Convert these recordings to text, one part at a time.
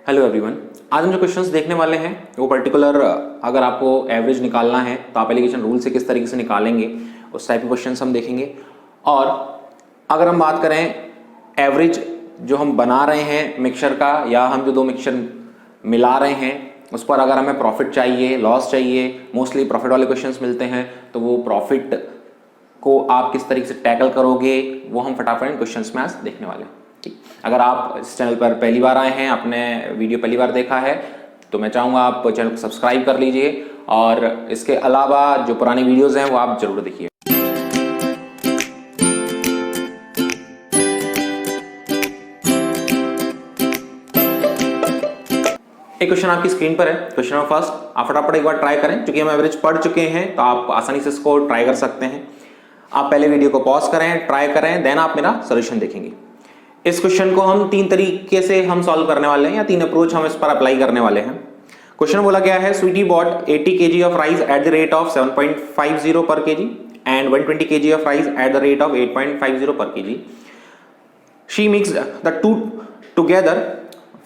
Hello everyone. आज हम जो क्वेश्चंस देखने वाले हैं वो पर्टिकुलर अगर आपको एवरेज निकालना है तो आप एलिगेशन रूल से किस तरीके से निकालेंगे उस टाइप के क्वेश्चंस हम देखेंगे। और अगर हम बात करें एवरेज जो हम बना रहे हैं मिक्सचर का, या हम जो दो मिक्सचर मिला रहे हैं उस पर अगर हमें प्रॉफिट चाहिए, लॉस चाहिए, मोस्टली प्रॉफिट वाले क्वेश्चंस मिलते हैं, तो वो प्रॉफिट को आप किस तरीके से टैकल करोगे वो हम फटाफट क्वेश्चंस में आज देखने वाले हैं। ठीक, अगर आप इस चैनल पर पहली बार आए हैं, आपने वीडियो पहली बार देखा है, तो मैं चाहूँगा आप चैनल को सब्सक्राइब कर लीजिए और इसके अलावा जो पुरानी वीडियोस हैं वो आप जरूर देखिए। एक क्वेश्चन आपकी स्क्रीन पर है, क्वेश्चन नंबर फर्स्ट। आप फटाफट एक बार ट्राई करें, क्योंकि हम एवरेज पढ़ चुके हैं तो आप आसानी से इसको ट्राई कर सकते हैं। आप पहले वीडियो को पॉज करें, ट्राई करें, देन आप मेरा सोल्यूशन देखेंगे। इस क्वेश्चन को हम तीन तरीके से हम सॉल्व करने वाले हैं, या तीन अप्रोच हम इस पर अप्लाई करने वाले हैं। क्वेश्चन बोला गया है, Sweety bought 80 kg of rice at the rate of 7.50 per kg and 120 kg of rice at the rate of 8.50 per kg। She mix the two together.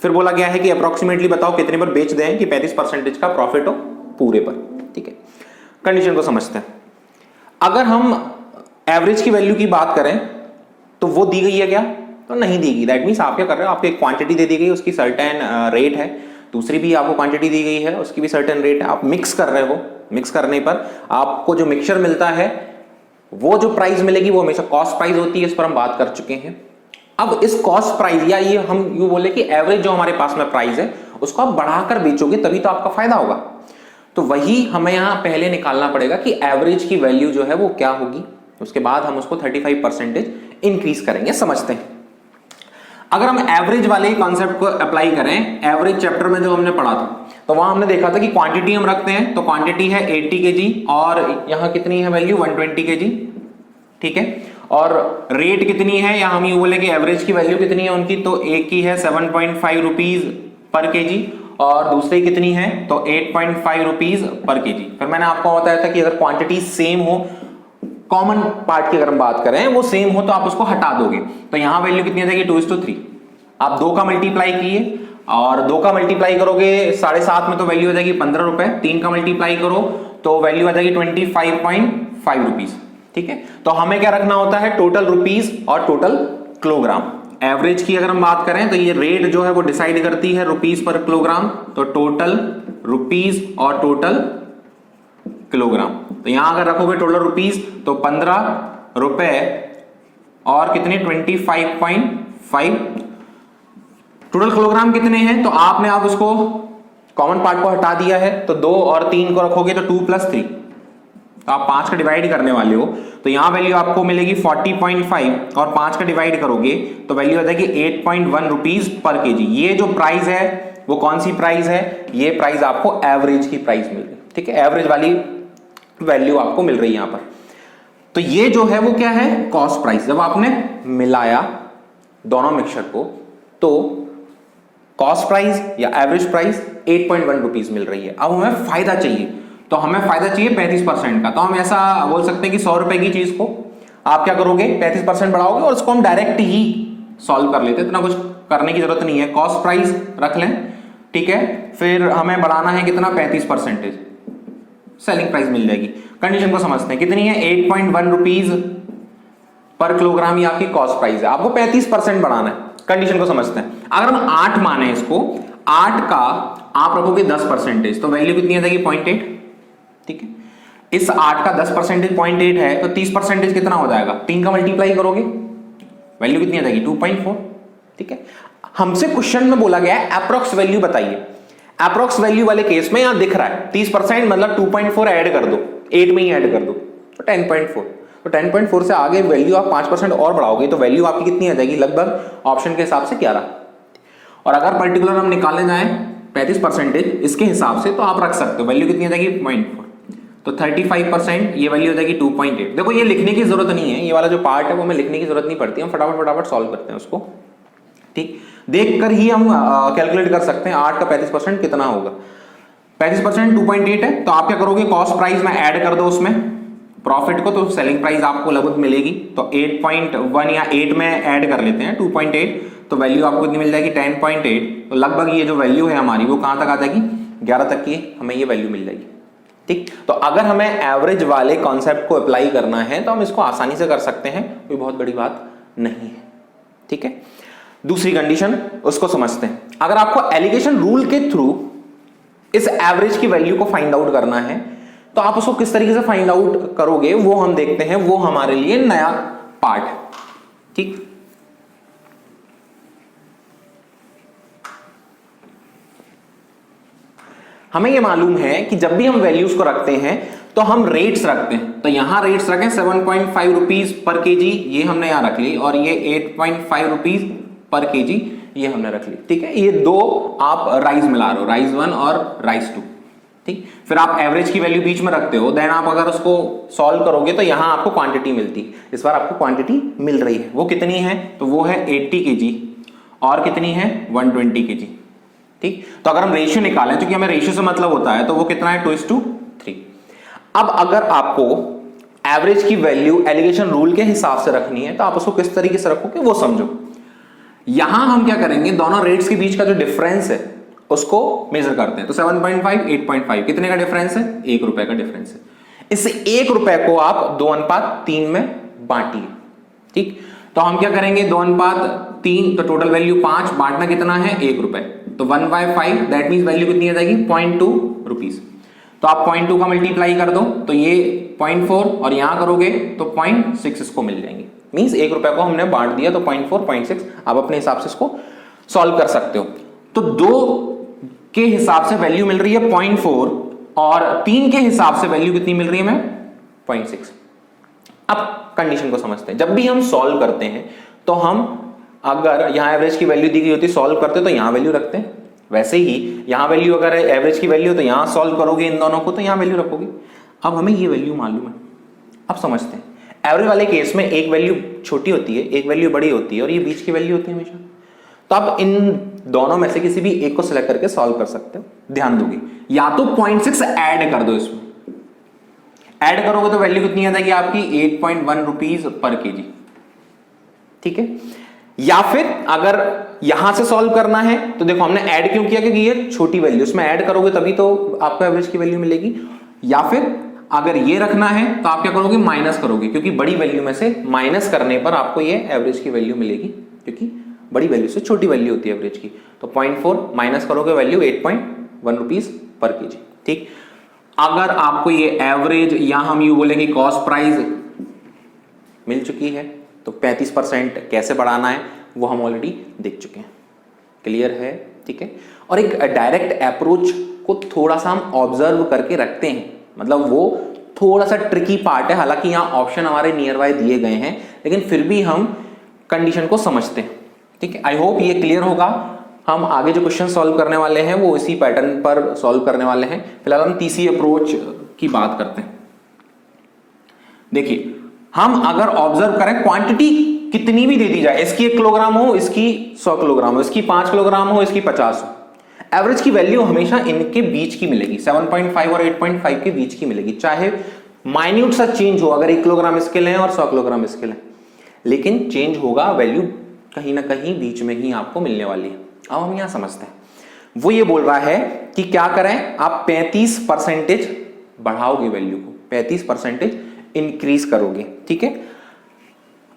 फिर बोला गया है कि अप्रोक्सीमेटली बताओ कितने पर बेच दें कि 35% का प्रॉफिट हो पूरे पर। ठीक है, कंडीशन को समझते हैं। अगर हम एवरेज की वैल्यू की बात करें तो वो दी गई है क्या? तो नहीं दी गई। दैट मीन्स आप क्या कर रहे हो, आपको एक क्वांटिटी दे दी गई, उसकी सर्टेन रेट है, दूसरी भी आपको क्वांटिटी दी गई है, उसकी भी सर्टेन रेट है, आप मिक्स कर रहे हो। मिक्स करने पर आपको जो मिक्सचर मिलता है वो जो प्राइस मिलेगी वो हमेशा कॉस्ट प्राइस होती है, इस पर हम बात कर चुके हैं। अब इस कॉस्ट प्राइस, या ये हम यूं बोले कि एवरेज जो हमारे पास में प्राइस है उसको आप बढ़ाकर बेचोगे तभी तो आपका फायदा होगा। तो वही हमें यहां पहले निकालना पड़ेगा कि एवरेज की वैल्यू जो है वो क्या होगी, उसके बाद हम उसको 35% इंक्रीज करेंगे। समझते हैं, अगर हम एवरेज वाले कॉन्सेप्ट को अप्लाई करें, एवरेज चैप्टर में जो हमने पढ़ा था तो वहां हमने देखा था कि क्वांटिटी हम रखते हैं, तो क्वांटिटी है 80 kg और यहां कितनी है वैल्यू 120 kg। ठीक है, और रेट कितनी है, या हम ये बोले कि एवरेज की वैल्यू कितनी है उनकी, तो एक की है 7.5 रुपीज पर केजी और दूसरी कितनी है तो 8.5 रुपीज पर केजी। फिर मैंने आपको बताया था कि अगर क्वांटिटी सेम हो, कॉमन पार्ट की अगर हम बात करें वो सेम हो, तो आप उसको हटा दोगे। तो यहां वैल्यू कितनी आ जाएगी 2:3। आप 2 का मल्टीप्लाई किए और 2 का मल्टीप्लाई करोगे 7.5 में तो वैल्यू आ जाएगी 15 रुपए। 3 का मल्टीप्लाई करो तो वैल्यू आ जाएगी 25.5 रुपीज। ठीक है, तो हमें क्या रखना होता है, टोटल रुपीज और टोटल किलोग्राम। एवरेज की अगर हम बात करें तो ये रेट जो है वो डिसाइड करती है रुपीज पर किलोग्राम, तो टोटल रुपीज और टोटल किलोग्राम। तो यहां अगर रखोगे टोटल रुपीज तो 15 रुपए और कितने 25.5। टोटल किलोग्राम कितने हैं, तो आपने आप उसको कॉमन पार्ट को हटा दिया है, तो 2 और 3 को रखोगे तो 2 + 3, तो आप 5 का डिवाइड करने वाले हो, तो यहां वैल्यू आपको मिलेगी 40.5 और 5 का डिवाइड करोगे तो वैल्यू आ जाएगी 8.1 रुपीज पर केजी। ये जो प्राइस है वो कौन सी प्राइस है, ये प्राइस आपको एवरेज की प्राइस मिल रही है। ठीक है, एवरेज वाली वैल्यू आपको मिल रही है यहां पर। तो ये जो है वो क्या है, कॉस्ट प्राइस। जब आपने मिलाया दोनों मिक्सचर को तो कॉस्ट प्राइस या एवरेज प्राइस 8.1 रुपीज मिल रही है। अब हमें फायदा चाहिए, तो हमें फायदा चाहिए 35% का। तो हम ऐसा बोल सकते हैं कि 100 रुपए की चीज को आप क्या करोगे 35% बढ़ाओगे और उसको हम डायरेक्ट ही सॉल्व कर लेते हैं, इतना कुछ करने की जरूरत नहीं है। कॉस्ट प्राइस रख लें, ठीक है, फिर हमें बढ़ाना है कितना 35%, सेलिंग प्राइस मिल जाएगी। कंडीशन को समझते हैं, कितनी है 8.1 रुपीज पर किलोग्राम, ये आपकी कॉस्ट प्राइस है, आपको 35% बढ़ाना है। कंडीशन को समझते हैं, अगर हम 8 माने इसको, 8 का आप रखोगे 10%, तो वैल्यू कितनी आ जाएगी 0.8। ठीक है, इस 8 का 10% 0.8 है, तो 30% कितना हो जाएगा, 3 का मल्टीप्लाई करोगे वैल्यू कितनी आ जाएगी 2.4। ठीक है, हमसे क्वेश्चन में बोला गया है अप्रोक्स वैल्यू बताइए। अप्रोक्स वैल्यू वाले केस में यहां दिख रहा है 30%, मतलब 2.4 ऐड कर दो, 8 में ही ऐड कर दो तो 10.4। तो 10.4 से आगे वैल्यू आप 5% और बढ़ाओगे तो वैल्यू आपकी कितनी आ जाएगी, लगभग ऑप्शन के हिसाब से 11। और अगर पर्टिकुलर हम निकालने जाएं 35% इसके हिसाब से, तो आप रख सकते हो वैल्यू कितनी आ जाएगी 0.4, तो 35% ये वैल्यू हो जाएगी 2.8। देखो ये लिखने की जरूरत नहीं है, ये वाला जो पार्ट है वो हमें लिखने की जरूरत नहीं पड़ती, हम फटाफट सॉल्व करते हैं उसको। ठीक, देख कर ही हम कैलकुलेट कर सकते हैं 8 का 35% कितना होगा। 35% 2.8 है, तो आप क्या करोगे कॉस्ट प्राइस में ऐड कर दो उसमें प्रॉफिट को, तो सेलिंग प्राइस आपको लगभग मिलेगी। तो 8.1 या 8 में ऐड कर लेते हैं 2.8, तो वैल्यू आपको कितनी मिल जाएगी 10.8। तो लगभग ये जो वैल्यू है हमारी वो कहां तक आ जाएगी 11 तक की हमें ये वैल्यू मिल जाएगी। ठीक, तो अगर हमें एवरेज वाले कॉन्सेप्ट को अप्लाई करना है तो हम इसको आसानी से कर सकते हैं, कोई बहुत बड़ी बात नहीं है। ठीक है, दूसरी कंडीशन उसको समझते हैं। अगर आपको एलिगेशन रूल के थ्रू इस एवरेज की वैल्यू को फाइंड आउट करना है तो आप उसको किस तरीके से फाइंड आउट करोगे वो हम देखते हैं, वो हमारे लिए नया पार्ट है। ठीक, हमें यह मालूम है कि जब भी हम वैल्यूज को रखते हैं तो हम रेट्स रखते हैं। तो यहां रेट्स रखें 7.5 रुपीज पर केजी, ये हमने यहां रख ली, और ये 8.5 रुपीज पर केजी ये हमने रख ली। ठीक है, ये दो आप राइस मिला रहे हो, राइस 1 और राइस 2। ठीक, फिर आप एवरेज की वैल्यू बीच में रखते हो, देन आप अगर उसको सॉल्व करोगे तो यहां आपको क्वांटिटी मिलती है। इस बार आपको क्वांटिटी मिल रही है, वो कितनी है तो वो है 80 केजी और कितनी है 120 केजी। ठीक, तो अगर हम रेशियो निकालें, क्योंकि हमें रेशियो से मतलब होता है, तो वो कितना है 2:3। अब अगर आपको एवरेज की वैल्यू एलिगेशन रूल के हिसाब से रखनी है तो आप उसको किस तरीके से रखोगे वो समझो। यहां हम क्या करेंगे, दोनों रेट्स के बीच का जो डिफरेंस है उसको मेजर करते हैं। तो 7.5 8.5 कितने का डिफरेंस है 1 रुपए का डिफरेंस है। इस 1 रुपए को आप 2:3 में बांटिए। ठीक, तो हम क्या करेंगे 2:3, तो टोटल वैल्यू 5, बांटना कितना है 1 रुपए, तो 1/5 दैट मींस वैल्यू कितनी आ जाएगी 0.2 रुपीज। तो आप 0.2 का मल्टीप्लाई कर दो तो ये 0.4 और यहां करोगे तो 0.6 इसको मिल जाएंगे। मींस 1 रुपए को हमने बांट दिया तो 0.4 0.6 आप अपने हिसाब से इसको सॉल्व कर सकते हो। तो 2 के हिसाब से वैल्यू मिल रही है 0.4 और 3 के हिसाब से वैल्यू कितनी मिल रही है हमें 0.6। अब कंडीशन को समझते हैं। जब भी हम सॉल्व करते हैं तो हम अगर यहां एवरेज की वैल्यू दी गई होती है, सॉल्व करते तो यहां वैल्यू रखते हैं, वैसे ही यहां वैल्यू अगर एवरेज की वैल्यू तो यहां सॉल्व करोगे इन दोनों को तो यहां वैल्यू रखोगे। अब हमें ये वैल्यू मालूम है, अब समझते हैं। एवरेज वाले केस में एक वैल्यू छोटी होती है, एक वैल्यू बड़ी होती है और ये बीच की वैल्यू होती है हमेशा। तो आप इन दोनों में से किसी भी एक को सिलेक्ट करके सॉल्व कर सकते हो। ध्यान दोगे, या तो 0.6 ऐड कर दो, इसमें ऐड करोगे तो वैल्यू कितनी आ जाएगी आपकी 8.1 रुपीज पर केजी। ठीक है, या फिर अगर यहां से सॉल्व करना है तो देखो हमने ऐड क्यों किया, क्योंकि ये छोटी वैल्यू, इसमें ऐड करोगे तभी तो आपको एवरेज की वैल्यू मिलेगी। या फिर अगर ये रखना है तो आप क्या करोगे माइनस करोगे, क्योंकि बड़ी वैल्यू में से माइनस करने पर आपको ये एवरेज की वैल्यू मिलेगी, क्योंकि बड़ी वैल्यू से छोटी वैल्यू होती है एवरेज की। तो 0.4 माइनस करोगे वैल्यू 8.1 रुपीज पर केजी। ठीक, अगर आपको ये एवरेज या हम यू बोलेंगे कॉस्ट प्राइस मिल चुकी है तो 35% कैसे बढ़ाना है वो हम ऑलरेडी देख चुके हैं, क्लियर है। ठीक है, और एक डायरेक्ट अप्रोच को थोड़ा सा हम ऑब्जर्व करके रखते हैं, मतलब वो थोड़ा सा ट्रिकी पार्ट है। हालांकि यहाँ ऑप्शन हमारे नियर बाय दिए गए हैं लेकिन फिर भी हम कंडीशन को समझते हैं। ठीक है, आई होप ये क्लियर होगा। हम आगे जो क्वेश्चन सॉल्व करने वाले हैं वो इसी पैटर्न पर सॉल्व करने वाले हैं। फिलहाल हम तीसरी अप्रोच की बात करते हैं। देखिए, हम अगर ऑब्जर्व करें क्वांटिटी कितनी भी दे दी जाए, इसकी 1 किलोग्राम हो, इसकी 100 किलोग्राम हो, इसकी 5 किलोग्राम हो, इसकी 50 हो, एवरेज की वैल्यू हमेशा इनके बीच की मिलेगी, 7.5 और 8.5 के बीच की मिलेगी। चाहे माइन्यूट सा चेंज हो, अगर 1 किलोग्राम इसके लें और 100 किलोग्राम इसके लें, लेकिन चेंज होगा, वैल्यू कहीं ना कहीं बीच में ही आपको मिलने वाली है। अब हम यहां समझते हैं, वो ये बोल रहा है कि क्या करें, आप 35% बढ़ाओगे वैल्यू को, 35% इंक्रीज करोगे। ठीक है,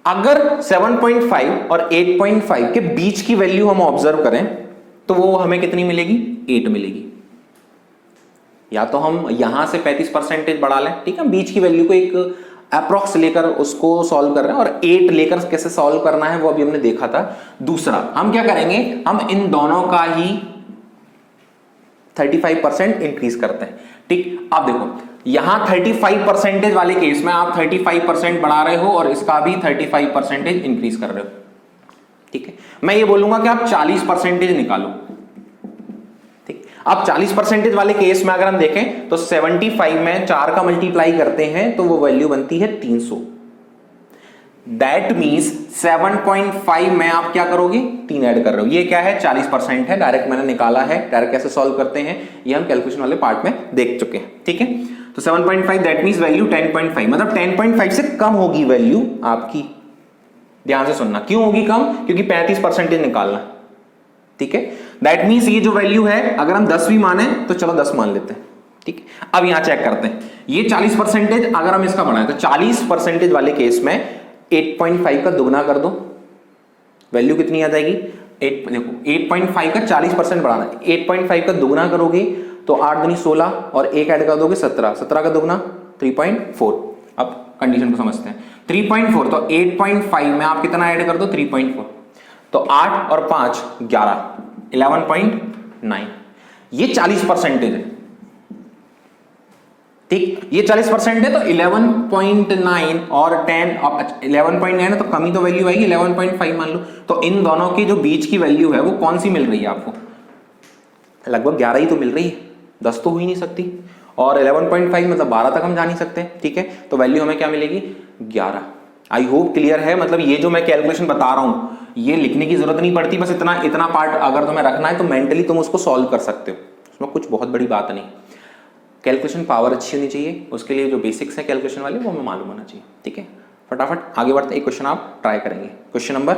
अगर 7.5 और 8.5 के बीच की वैल्यू हम ऑब्जर्व करें तो वो हमें कितनी मिलेगी 8 मिलेगी। या तो हम यहां से 35% बढ़ा लें, ठीक है, बीच की वैल्यू को एक अप्रॉक्स लेकर उसको सॉल्व कर रहे हैं, और 8 लेकर कैसे सॉल्व करना है वो अभी हमने देखा था। दूसरा हम क्या करेंगे, हम इन दोनों का ही 35% इंक्रीज करते हैं। ठीक, अब देखो यहां 35% वाले केस में आप 35% बढ़ा रहे हो और इसका भी 35% इंक्रीज कर रहे हो। ठीक है, मैं ये बोलूंगा कि आप 40% निकालो। ठीक, अब 40% वाले केस में अगर हम देखें तो 75 में 4 का मल्टीप्लाई करते हैं तो वो वैल्यू बनती है 300। दैट मीन्स 7.5 में आप क्या करोगे 3 ऐड कर रहे हो। ये क्या है 40% है, डायरेक्ट मैंने निकाला है। डायरेक्ट कैसे सॉल्व करते हैं ये हम कैलकुलेशन वाले पार्ट में देख चुके हैं। ठीक है, तो 7.5 दैट मीन्स वैल्यू 10.5, मतलब 10.5 से कम होगी वैल्यू आपकी ध्यान से सुनना, क्यों होगी कम, क्योंकि 35% निकालना, ठीक है। दैट मीन्स ये जो वैल्यू है अगर हम 10 भी माने तो चलो 10 मान लेते हैं, ठीक है। अब यहां चेक करते हैं, ये 40% अगर हम इसका बढ़ाएं तो 40% वाले केस में 8.5 का दुगना कर दो, वैल्यू कितनी आ जाएगी, 8, देखो 8.5 का 40% बढ़ाना है, 8.5 का दुगना करोगे तो 8 दूनी 16 और एक ऐड कर दोगे 17, 17 का दुगना 3.4। अब कंडीशन को समझते हैं, 3.4 तो 8.5 में आप कितना ऐड कर दो 3.4, तो 8 और 5 11, 11.9, ये 40% है, ठीक, ये 40% है तो 11.9 और 10, अब 11.9 है तो कमी तो वैल्यू आएगी 11.5 मान लो, तो इन दोनों की जो बीच की वैल्यू है वो कौन सी मिल रही है आपको, लगभग 11 ही तो मिल रही है, 10 तो हो ही नहीं सकती, और 11.5 मतलब 12 तक हम जा नहीं सकते, ठीक है। तो वैल्यू हमें क्या मिलेगी 11। आई होप क्लियर है, मतलब ये जो मैं कैलकुलेशन बता रहा हूं ये लिखने की जरूरत नहीं पड़ती, बस इतना पार्ट अगर तुम्हें रखना है तो मेंटली तुम उसको सॉल्व कर सकते हो, उसमें कुछ बहुत बड़ी बात नहीं। कैलकुलेशन पावर अच्छी होनी चाहिए, उसके लिए जो बेसिक्स है कैलकुलेशन वाले वो हमें मालूम होना चाहिए, ठीक है। फटाफट आगे बढ़ते हैं, एक क्वेश्चन आप ट्राई करेंगे, क्वेश्चन नंबर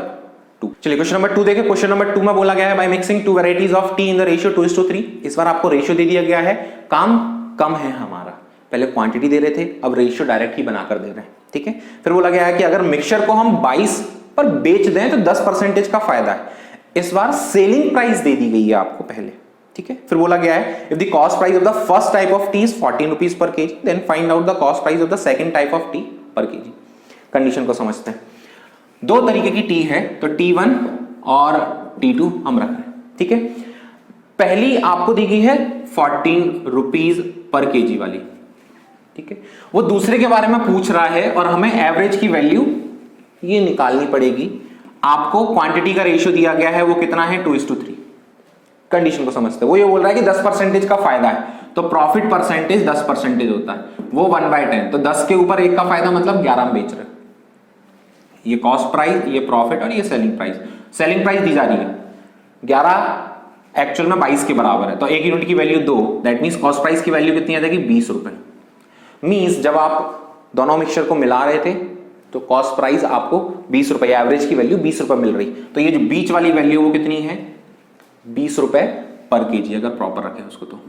2। चलिए क्वेश्चन नंबर 2 देखें। क्वेश्चन नंबर 2 में बोला गया है by mixing 2 varieties of T in the ratio 2:3। इस बार आपको रेशियो दे दिया गया है, काम कम है हमारा, पहले क्वांटिटी दे रहे थे अब रेशियो डायरेक्ट ही बनाकर दे रहे हैं, ठीक है। फिर बोला गया है कि अगर मिक्सचर को हम 22 पर बेच दें तो 10% का फायदा है। इस बार सेलिंग प्राइस दे दी गई है आपको पहले, ठीक है। फिर बोला गया है if the cost price of the first type of tea is 14 rupees per kg then find out the cost price of the second type of tea per kg. Condition को समझते हैं, दो तरीके की टी है, तो T1 और T2 हम रख रहे हैं, ठीक है। पहली आपको दी गई है 14 रुपीज पर केजी वाली, ठीक है। वो दूसरे के बारे में पूछ रहा है और हमें एवरेज की वैल्यू ये निकालनी पड़ेगी। आपको क्वांटिटी का रेशियो दिया गया है वो कितना है 2:3। कंडीशन को समझते हैं, वो ये बोल रहा है कि 10% का फायदा है, तो प्रॉफिट परसेंटेज 10% होता है, वो 1/10, तो 10 के ऊपर 1 का फायदा मतलब 11 में बेच रहे हैं। ये कॉस्ट प्राइस, ये प्रॉफिट और ये सेलिंग प्राइस। सेलिंग प्राइस दी जा रही है 11, एक्चुअल में 22 के बराबर है, तो 1 यूनिट की value 2, that means cost price की वैल्यू कितनी आ जाएगी 20 रुपए। मींस जब आप दोनों मिक्सचर को मिला रहे थे तो कॉस्ट प्राइस आपको 20 रुपए, एवरेज की वैल्यू 20 रुपए मिल रही, तो ये जो बीच वाली वैल्यू वो कितनी है 20 रुपए पर केजी, अगर प्रॉपर रखें उसको तो,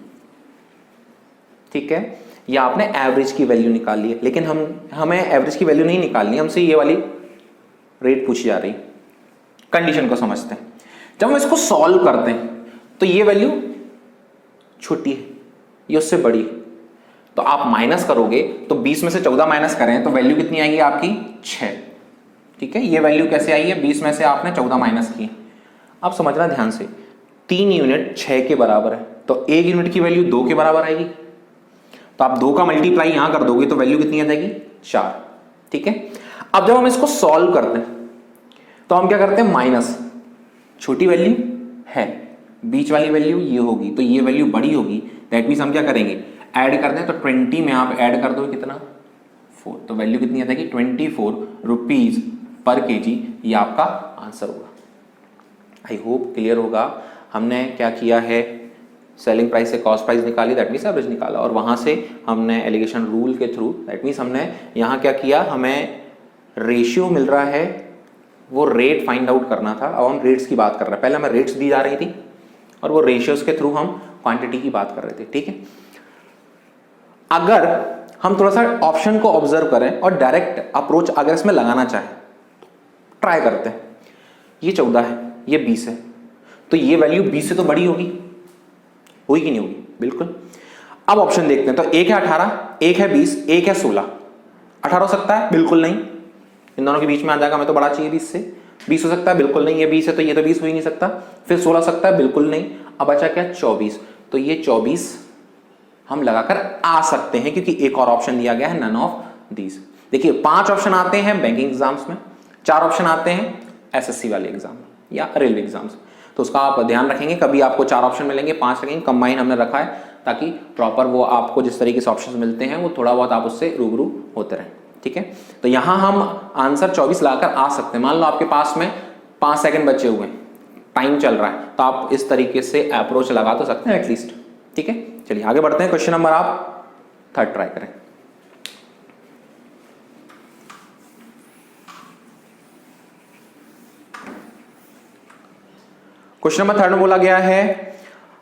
ठीक है। ये आपने एवरेज की वैल्यू निकाल ली है, लेकिन हमें एवरेज की वैल्यू नहीं निकालनी, हमसे ये वाली रेट पूछी जा रही। कंडीशन को समझते हैं, जब हम इसको सॉल्व करते हैं तो ये वैल्यू छोटी है, ये उससे बड़ी है, तो आप माइनस करोगे तो 20 में से 14 माइनस करें तो वैल्यू कितनी आएगी आपकी 6, ठीक है। ये वैल्यू कैसे आई है, 20 में से आपने 14 माइनस की। आप समझना ध्यान से, 3 यूनिट 6 के बराबर है, तो 1 यूनिट की वैल्यू 2 के बराबर आएगी, तो आप 2 का मल्टीप्लाई यहां कर दोगे तो वैल्यू कितनी आ जाएगी 4, ठीक है। अब जब हम इसको सॉल्व करते हैं तो हम क्या करते हैं, माइनस, छोटी वैल्यू है, बीच वाली वैल्यू ये होगी, तो ये वैल्यू बड़ी होगी, दैट मींस हम क्या करेंगे ऐड करते हैं, तो 20 में आप ऐड कर दो कितना 4, तो वैल्यू कितनी आ जाएगी 24 रुपीज पर केजी, ये आपका आंसर होगा। आई होप क्लियर होगा। हमने क्या किया है, सेलिंग प्राइस से कॉस्ट प्राइस निकाली, दैट मीन्स एवरेज निकाला, और वहां से हमने एलिगेशन रूल के थ्रू, दैट मीन्स हमने यहां क्या किया, हमें रेशियो मिल रहा है, वो रेट फाइंड आउट करना था। अब हम रेट्स की बात कर रहे हैं, पहले हमें रेट्स दी जा रही थी और वो रेशियोज के थ्रू हम क्वांटिटी की बात कर रहे थे, ठीक है। अगर हम थोड़ा सा ऑप्शन को ऑब्जर्व करें और डायरेक्ट अप्रोच अगर इसमें लगाना चाहें, ट्राई करते हैं। ये 14 है, ये 20 है, तो ये वैल्यू 20 से तो बड़ी होगी कि नहीं होगी, बिल्कुल। अब ऑप्शन देखते हैं, तो एक है 18, एक है 20, एक है 16। 18 हो सकता है, बिल्कुल नहीं, इन दोनों के बीच में आ जाएगा, हमें तो बड़ा चाहिए 20 से। 20 हो सकता है, बिल्कुल नहीं, ये 20 है तो ये तो 20 हो ही नहीं सकता। फिर 16 सकता है, बिल्कुल नहीं। अब बचा क्या 24, तो ये 24 हम लगाकर आ सकते हैं, क्योंकि एक और ऑप्शन दिया गया है नन ऑफ दीज। देखिए 5 ऑप्शन आते हैं बैंकिंग एग्जाम्स में, 4 ऑप्शन आते हैं एसएससी वाले एग्जाम में या रेलवे एग्जाम्स, तो उसका आप ध्यान रखेंगे। कभी आपको 4 ऑप्शन मिलेंगे, 5 लगेंगे, कंबाइन हमने रखा है ताकि प्रॉपर वो आपको जिस तरीके से ऑप्शंस मिलते हैं वो थोड़ा बहुत आप उससे रूबरू होते रहें, ठीक है। तो यहां हम आंसर 24 लाकर आ सकते हैं। मान लो आपके पास में 5 सेकंड बचे हुए हैं, टाइम चल रहा है, तो आप इस तरीके से अप्रोच लगा तो सकते हैं एटलीस्ट, ठीक है। चलिए आगे बढ़ते हैं, क्वेश्चन नंबर आप 3 ट्राई करें। क्वेश्चन नंबर 3 में बोला गया है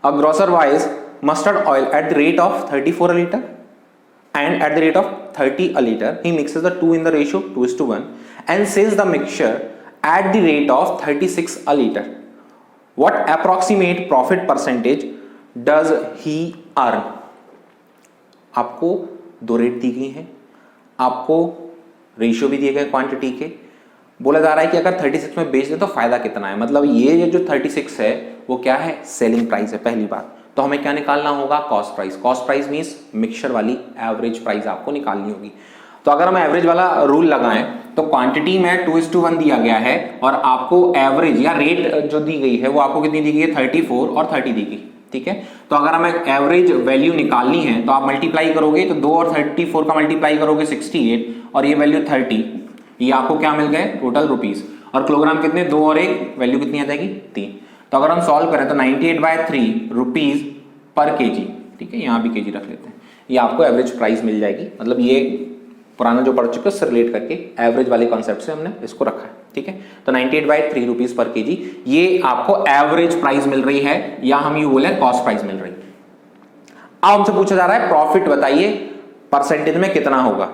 a grocer buys mustard oil at the rate of 34 a liter and at the rate of 30 a liter he mixes the two in the ratio 2:1 and sells the mixture at the rate of 36 a liter. What approximate profit percentage does he earn? आपको दो rate दी गई हैं, आपको ratio भी दिए गए quantity के, बोला जा रहा है कि अगर 36 में बेच दे तो फायदा कितना है। मतलब ये जो 36 है वो क्या है, सेलिंग प्राइस है पहली बात। तो हमें क्या निकालना होगा, cost price. Cost price means mixture वाली एवरेज प्राइस आपको निकालनी होगी। तो अगर हम एवरेज वाला रूल लगाएं तो क्वांटिटी में 2:1 दिया गया है और आपको एवरेज या रेट जो दी गई है वो आपको कितनी दी गई है, 34 और 30 दी गई। ठीक है, तो अगर हमें एवरेज वैल्यू निकालनी है तो आप मल्टीप्लाई करोगे तो 2 और 34 का मल्टीप्लाई करोगे 68 और ये वैल्यू 30, ये आपको क्या मिल गए टोटल रुपीस। और किलोग्राम कितने, 2 और 1, वैल्यू कितनी आ जाएगी 3। तो अगर हम सॉल्व करें तो 98/3 रुपीज पर केजी। ठीक है, यहां भी केजी रख लेते हैं, ये आपको एवरेज प्राइस मिल जाएगी। मतलब ये पुराना जो पढ़ चुके उससे रिलेट करके एवरेज वाले कॉन्सेप्ट से हमने इसको रखा है। ठीक है, तो 98/3 रुपीज पर केजी ये आपको एवरेज प्राइस मिल रही है, या हम यू बोले कॉस्ट प्राइस मिल रही है। अब हमसे पूछा जा रहा है प्रॉफिट बताइए परसेंटेज में कितना होगा।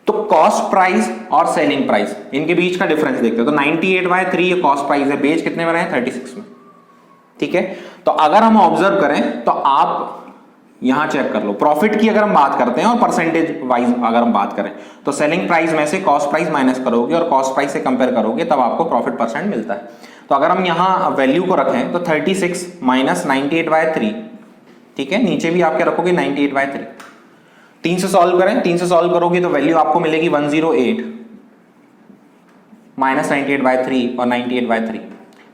तो कॉस्ट प्राइस और सेलिंग प्राइस इनके बीच का डिफरेंस देखते हैं। तो 98/3 ये कॉस्ट प्राइस है, बेच कितने में रहे हैं, 36 में। ठीक है, तो अगर हम ऑब्जर्व करें तो आप यहां चेक कर लो, प्रॉफिट की अगर हम बात करते हैं और परसेंटेज वाइज अगर हम बात करें तो सेलिंग प्राइस में से कॉस्ट प्राइस माइनस करोगे और कॉस्ट प्राइस से कंपेयर करोगे तब आपको प्रॉफिट परसेंट मिलता है। तो अगर हम यहां वैल्यू को रखें तो 36 माइनस 98/3, ठीक है, नीचे भी आप क्या रखोगे 98/3। 3 से सॉल्व करें, 3 से सॉल्व करोगे तो वैल्यू आपको मिलेगी 108 माइनस 98/3 और 98/3,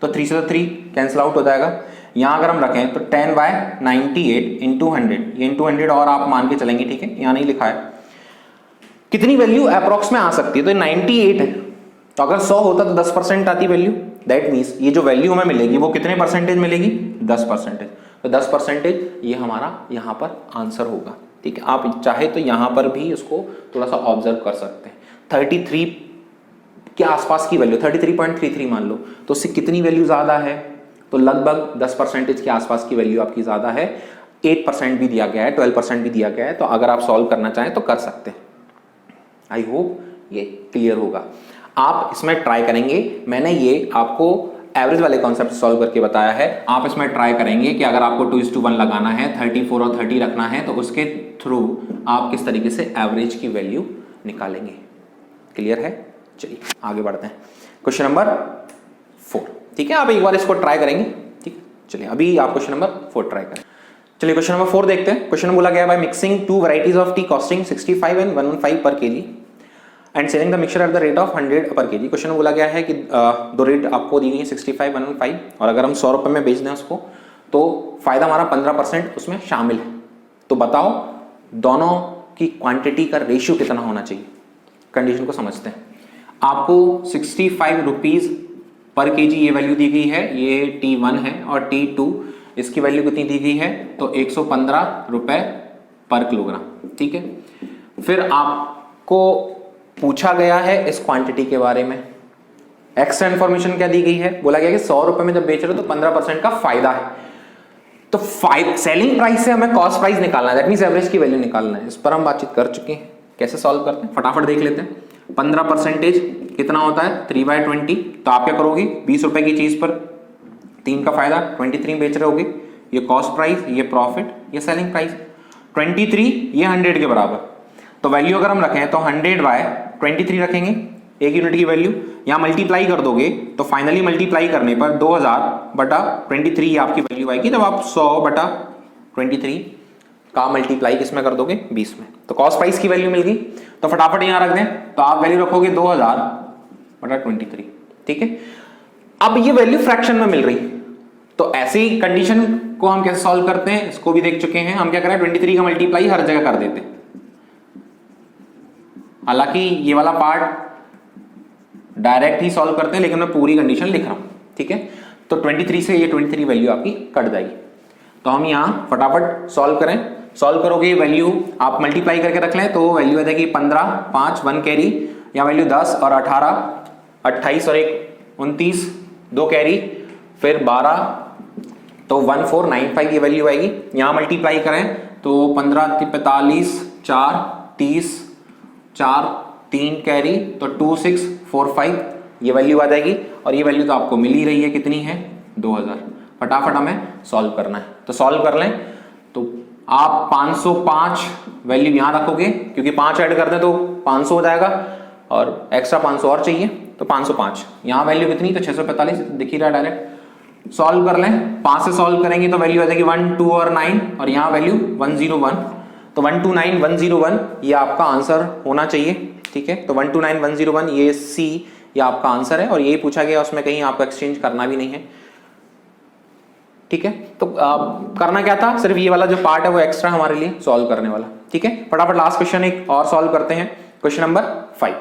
तो 3 से 3 कैंसिल आउट हो जाएगा। यहां अगर हम रखें तो 10/98 इंटू 100, ये इंटू 100 और आप मान के चलेंगे। ठीक है, यहां नहीं लिखा है कितनी वैल्यू अप्रोक्स में आ सकती है, तो 98 है, तो अगर 100 होता तो 10% आती वैल्यू। दैट मीन्स ये जो वैल्यू हमें मिलेगी वो कितने परसेंटेज मिलेगी, 10%। तो 10% ये हमारा यहां पर आंसर होगा। ठीक है, आप चाहे तो यहां पर भी इसको थोड़ा सा ऑब्जर्व कर सकते हैं। 33 के आसपास की वैल्यू 33.33 मान लो, तो उससे कितनी वैल्यू ज्यादा है, तो लगभग 10% के आसपास की वैल्यू आपकी ज्यादा है। 8% भी दिया गया है, 12% भी दिया गया है। तो अगर आप सॉल्व करना चाहें तो कर सकते हैं। आई होप ये क्लियर होगा। आप इसमें ट्राई करेंगे, मैंने ये आपको एवरेज वाले कॉन्सेप्ट सॉल्व करके बताया है। आप इसमें ट्राई करेंगे कि अगर आपको 2:1 लगाना है, 34 और 30 रखना है, तो उसके थ्रू आप किस तरीके से एवरेज की वैल्यू निकालेंगे। क्लियर है, चलिए आगे बढ़ते हैं। क्वेश्चन नंबर 4, ठीक है, आप एक बार इसको ट्राई करेंगे। ठीक है, चलिए अभी आप क्वेश्चन नंबर 4 ट्राई करें। चलिए क्वेश्चन नंबर 4 देखते हैं। क्वेश्चन बोला गया by mixing 2 varieties of T costing 65 and 115 पर KG and selling the mixture eight the rate of 100 पर केजी। क्वेश्चन बोला गया है कि दो रेट आपको दी गई है 65, 115, और अगर हम 100 रुपए में बेच दें उसको तो फायदा हमारा 15% उसमें शामिल है। तो बताओ दोनों की क्वांटिटी का रेशियो कितना होना चाहिए। कंडीशन को समझते हैं। आपको 65 रुपीज पर केजी ये वैल्यू दी गई है, ये T1 है, और T2 इसकी वैल्यू कितनी दी गई है, तो 115 रुपए पर किलोग्राम। ठीक है, फिर आपको पूछा गया है इस क्वांटिटी के बारे में। एक्स्ट्रा इंफॉर्मेशन क्या दी गई है, बोला गया कि 100 रुपए में जब बेच रहे हो तो 15% का फायदा है। तो सेलिंग प्राइस से हमें कॉस्ट प्राइस निकालना है, दैट मींस एवरेज की वैल्यू निकालना है। इस पर हम बातचीत कर चुके हैं, कैसे सॉल्व करते हैं फटाफट देख लेते हैं। 15% कितना होता है, 3/20। तो आप क्या करोगे, 20 रुपए की चीज पर 3 का फायदा, 23 बेच रहे होगे, ये कॉस्ट प्राइस, ये प्रॉफिट, ये सेलिंग प्राइस। 23 ये 100 के बराबर, तो वैल्यू अगर हम रखें तो 100/23 रखेंगे, 1 यूनिट की वैल्यू। यहां मल्टीप्लाई कर दोगे तो फाइनली मल्टीप्लाई करने पर 2000/23 आपकी वैल्यू आएगी। जब आप 100/23 का मल्टीप्लाई किसमें कर दोगे, 20 में, तो कॉस्ट प्राइस की वैल्यू मिल गई। तो फटाफट यहां रख दें, तो आप वैल्यू रखोगे 2000/23। ठीक है, अब ये वैल्यू फ्रैक्शन में मिल रही, तो ऐसी कंडीशन को हम कैसे सॉल्व करते हैं इसको भी देख चुके हैं। हम क्या करें, 23 का मल्टीप्लाई हर जगह कर देते हैं। हालांकि ये वाला पार्ट डायरेक्ट ही सॉल्व करते हैं, लेकिन मैं पूरी कंडीशन लिख रहा हूं। ठीक है, तो 23 से ये 23 वैल्यू आपकी कट जाएगी। तो हम यहां फटाफट सॉल्व करें। सॉल्व करोगे वैल्यू आप मल्टीप्लाई करके रख लें, तो वैल्यू आ जाएगी 15, 5 1 कैरी, या वैल्यू 10 और 18, 28 और 1 29, 2 कैरी, फिर 12 तो 1495 ये वैल्यू आएगी। यहां मल्टीप्लाई करें तो 15 45 4 30 4 3 कैरी तो 2645 ये वैल्यू आ जाएगी। और ये वैल्यू तो आपको मिल ही रही है, कितनी है 2000। फटाफट हमें सॉल्व करना है, तो सॉल्व कर लें। तो आप 505 वैल्यू यहां रखोगे क्योंकि 5 ऐड कर दें तो 500 हो जाएगा और एक्स्ट्रा 500 और चाहिए तो 505। यहां वैल्यू कितनी तो 645 दिख ही रहा डायरेक्ट। सॉल्व कर लें, 5 से सॉल्व करेंगे तो वैल्यू आ जाएगी 1 2 और 9 और यहां वैल्यू 101। तो 129 101 ये आपका आंसर होना चाहिए। ठीक है, तो 129 101 ये सी ये आपका आंसर है और यही पूछा गया, उसमें कहीं आपको एक्सचेंज करना भी नहीं है। ठीक है, तो करना क्या था, सिर्फ ये वाला जो पार्ट है वो एक्स्ट्रा हमारे लिए सॉल्व करने वाला। ठीक है, फटाफट लास्ट क्वेश्चन एक और सॉल्व करते हैं, क्वेश्चन नंबर 5।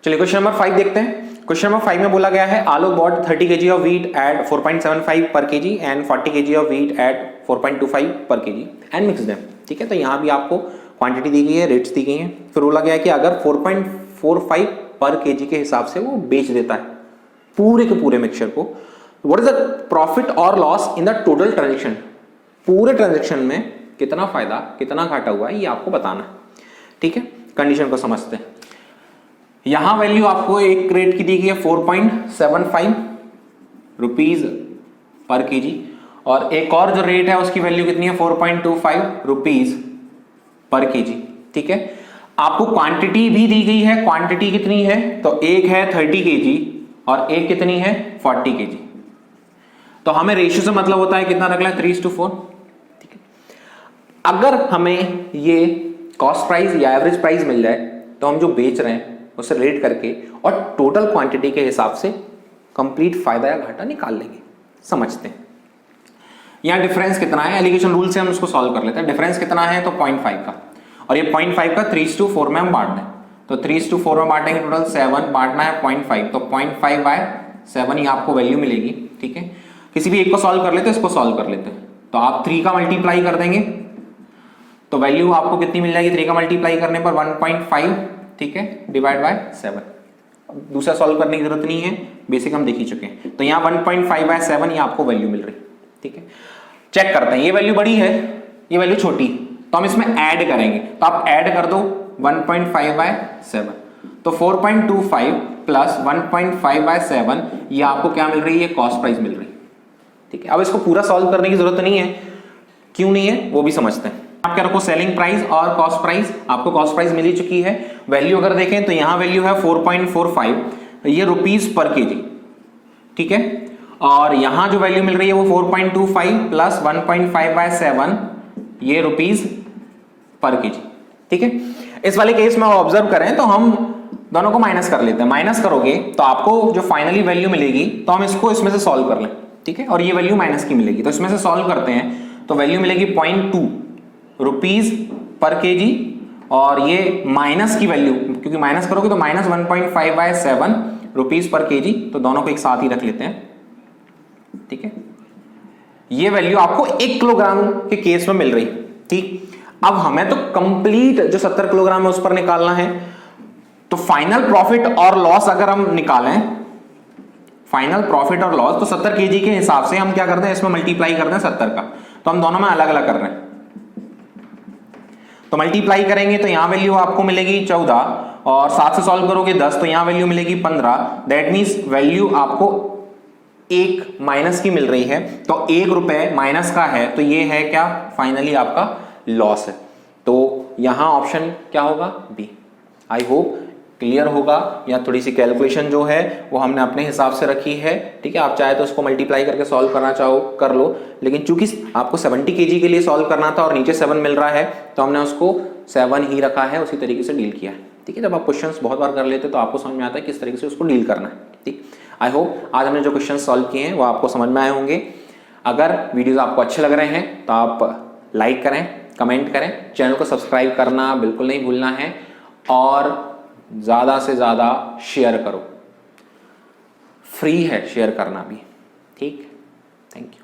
चलिए क्वेश्चन नंबर 5 देखते हैं। क्वेश्चन नंबर 5 में बोला गया है Alok bought 30 kg of wheat at 4.75 per KG and 40 kg of wheat at 4.25 per KG and mix them. ठीक है, तो यहां भी आपको क्वांटिटी दी गई है, रेट्स दी गई हैं। फिर बोला गया है कि अगर 4.45 पर केजी के हिसाब से वो बेच देता है पूरे के पूरे मिक्सचर को, व्हाट इज द प्रॉफिट और loss in the total transaction. पूरे ट्रांजेक्शन में कितना फायदा कितना घाटा हुआ है ये आपको बताना है। ठीक है, कंडीशन को समझते हैं। यहां वैल्यू आपको एक क्रेट की दी गई है 4.75 रुपीज पर केजी और एक और जो रेट है उसकी वैल्यू कितनी है 4.25 रुपीज पर केजी। ठीक है, आपको क्वांटिटी भी दी गई है, क्वांटिटी कितनी है तो एक है 30 केजी और एक कितनी है 40 केजी। तो हमें रेशियो से मतलब होता है कितना रख लें 3:4। ठीक है, अगर हमें ये कॉस्ट प्राइस या एवरेज प्राइस मिल जाए तो हम जो बेच रहे हैं उसे रेट करके और टोटल क्वांटिटी के हिसाब से कंप्लीट फायदा या घाटा निकाल लेंगे। समझते हैं यहां डिफरेंस कितना है, एलिगेशन रूल से हम उसको सॉल्व कर लेते हैं। डिफरेंस कितना है तो 0.5 का और ये 0.5 का 3:4 में हम बांट दें तो 3:4 में बांटेंगे, टोटल 7 बांटना है 0.5 तो 0.5/7 ही आपको वैल्यू मिलेगी। ठीक है, किसी भी एक को सॉल्व कर लेते हैं, इसको सॉल्व कर लेते हैं तो आप 3 का मल्टीप्लाई कर देंगे तो वैल्यू आपको कितनी मिल जाएगी 3 का मल्टीप्लाई करने पर 1.5। ठीक है, डिवाइड बाय 7। दूसरा सॉल्व करने की जरूरत नहीं है, बेसिक हम देख ही चुके हैं। तो यहां 1.5/7 ये आपको वैल्यू मिल रही। ठीक है, चेक करते हैं, ये वैल्यू बड़ी है ये वैल्यू छोटी, तो हम इसमें ऐड करेंगे तो आप ऐड कर दो 1.5/7 तो 4.25 प्लस 1.5/7 ये आपको क्या मिल रही है कॉस्ट प्राइस मिल रही है। ठीक है, अब इसको पूरा सॉल्व करने की जरूरत नहीं है, क्यों नहीं है वो भी समझते हैं। आप क्या रखो सेलिंग प्राइस और कॉस्ट प्राइस, आपको कॉस्ट प्राइस मिल ही चुकी है। वैल्यू अगर देखें तो यहां वैल्यू है 4.45 ये रुपीज पर केजी। ठीक है, और यहां जो वैल्यू मिल रही है वो 4.25 प्लस 1.5/7 ये रुपीज पर केजी। ठीक है, इस वाले केस में ऑब्जर्व करें तो हम दोनों को माइनस कर लेते हैं। माइनस करोगे तो आपको जो फाइनली वैल्यू मिलेगी तो हम इसको इसमें से सॉल्व कर लें। ठीक है, और ये वैल्यू माइनस की मिलेगी तो इसमें से सॉल्व करते हैं तो वैल्यू मिलेगी 0.2 रुपीज पर केजी और ये माइनस की वैल्यू क्योंकि माइनस करोगे तो माइनस 1.5/7 रुपीज पर केजी, तो दोनों को एक साथ ही रख लेते हैं। ठीक है, ये वैल्यू आपको 1 किलोग्राम के केस में मिल रही। ठीक, अब हमें तो कंप्लीट जो 70 किलोग्राम है उस पर निकालना है। तो फाइनल प्रॉफिट और लॉस अगर हम निकालें, फाइनल प्रॉफिट और लॉस तो 70 केजी के हिसाब से हम क्या करते हैं इसमें मल्टीप्लाई करते हैं 70 का, तो हम दोनों में अलग अलग कर रहे हैं। तो मल्टीप्लाई करेंगे तो यहां वैल्यू आपको मिलेगी 14 और 7 से सॉल्व करोगे 10 तो यहां वैल्यू मिलेगी 15। दैट मींस वैल्यू आपको 1 माइनस की मिल रही है, तो 1 रुपए माइनस का है तो ये है क्या फाइनली आपका लॉस है। तो यहां ऑप्शन क्या होगा बी। आई होप क्लियर होगा, या थोड़ी सी कैलकुलेशन जो है वो हमने अपने हिसाब से रखी है। ठीक है, आप चाहे तो उसको मल्टीप्लाई करके सॉल्व करना चाहो कर लो, लेकिन चूंकि आपको 70 केजी के लिए सॉल्व करना था और नीचे 7 मिल रहा है तो हमने उसको 7 ही रखा है, उसी तरीके से डील किया है। ठीक है, जब आप क्वेश्चंस बहुत बार कर लेते तो आपको समझ में आता है किस तरीके से उसको डील करना है। ठीक, आई होप आज हमने जो क्वेश्चन सॉल्व किए हैं वो आपको समझ में आए होंगे। अगर वीडियोज आपको अच्छे लग रहे हैं तो आप लाइक करें, कमेंट करें, चैनल को सब्सक्राइब करना बिल्कुल नहीं भूलना है और ज्यादा से ज्यादा शेयर करो, फ्री है शेयर करना भी। ठीक, थैंक यू।